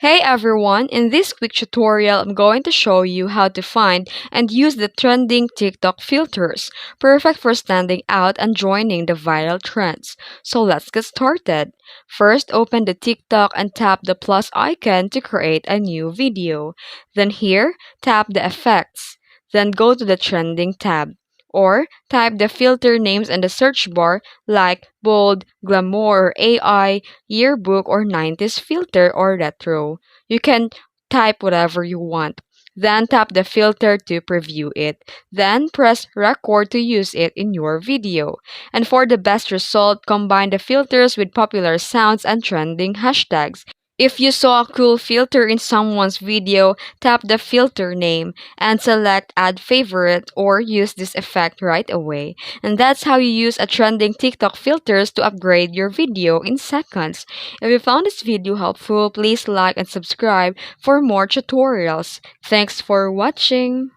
Hey everyone, in this quick tutorial, I'm going to show you how to find and use the trending TikTok filters, perfect for standing out and joining the viral trends. So let's get started. First, open the TikTok and tap the plus icon to create a new video. Then here, tap the effects. Then go to the trending tab. Or type the filter names in the search bar like bold, glamour, AI, yearbook, or 90s filter or retro. You can type whatever you want. Then tap the filter to preview it. Then press record to use it in your video. And for the best result, combine the filters with popular sounds and trending hashtags. If you saw a cool filter in someone's video, tap the filter name and select add favorite or use this effect right away. And that's how you use a trending TikTok filters to upgrade your video in seconds. If you found this video helpful, please like and subscribe for more tutorials. Thanks for watching.